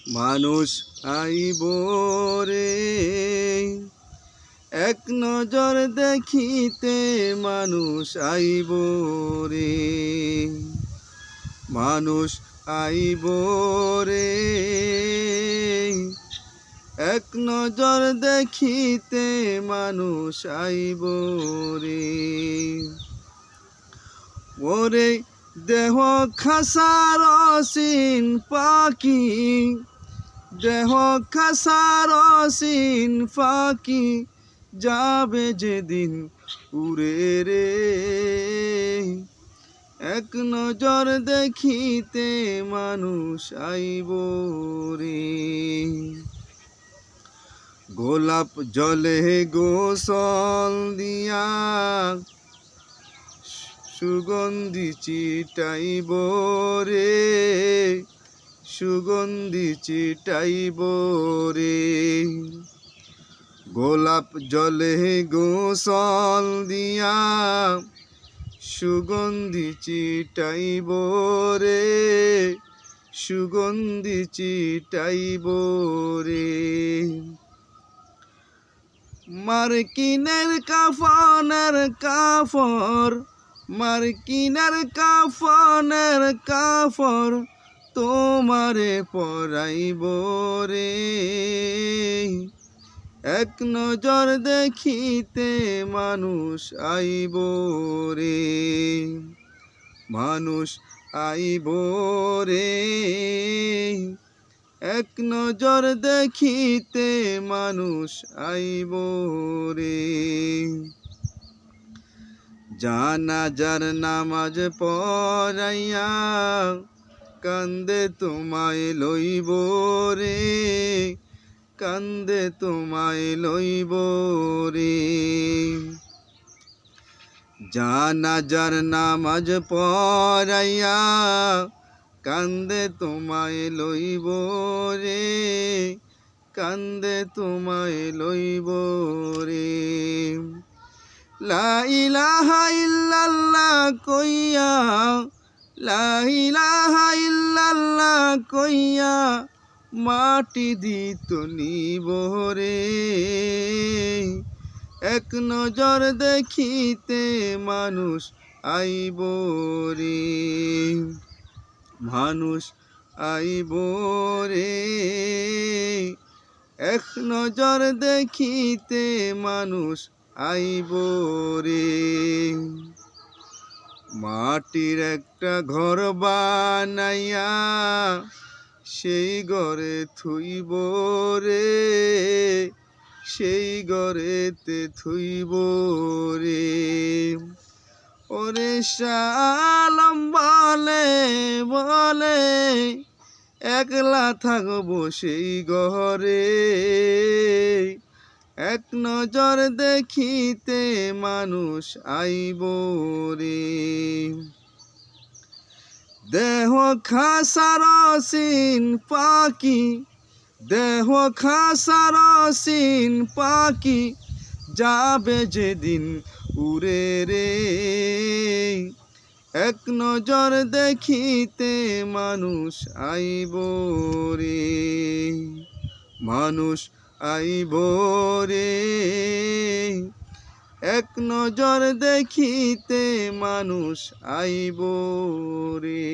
মানুষ আইব রে এক নজর দেখিতে মানুষ আইব রে মানুষ আইব রে এক নজর দেখিতে মানুষ আইব রে ওরে দেহ খাসার অসীন পাখি দেহ খাসার অসীন পাখি যাবে যেদিন উড়ে রে এক নজর দেখিতে মানুষ আইব রে গোলাপ জলে গোসল দিয়া সুগন্ধি চিটাইব রে সুগন্ধি চিটাইব রে গোলাপ জলে গোসল দিয়া সুগন্ধি চিটাইব রে সুগন্ধি চিটাইব রে মার্কিনের কাফনের কাফর মার্কিনের কাফনের কাফর তোমারে পরাইব রে এক নজর দেখিতে মানুষ আইব রে মানুষ আইব রে এক নজর দেখিতে মানুষ আইব রে জানাজার নামাজ পড়াইয়া কান্দে তোমায় লইব রে কান্দে তোমায় লইব রে জানাজার নামাজ পড়াইয়া কান্দে তোমায় লইব রে কান্দে তোমায় লইব রে লা ইলাহা ইল্লাল্লাহ কইয়া লা ইলাহা ইল্লাল্লাহ কইয়া মাটি দিত নিব রে এক নজর দেখিতে মানুষ আইব রে মানুষ আইব রে এক নজর দেখিতে মানুষ আইব রে মাটির একটা ঘর বানাইয়া সেই ঘরে থুইব রে সেই ঘরেতে থুইব রে ওরে শালম বলে বলে একলা থাকবো সেই ঘরে এক নজর দেখিতে মানুষ আইব রে দেহ খাসার অসীন পাখি দেহ খাসার অসীন পাখি যাবে যেদিন উড়ে রে এক নজর দেখিতে মানুষ আইব রে মানুষ আইব রে এক নজর দেখিতে মানুষ আইব রে।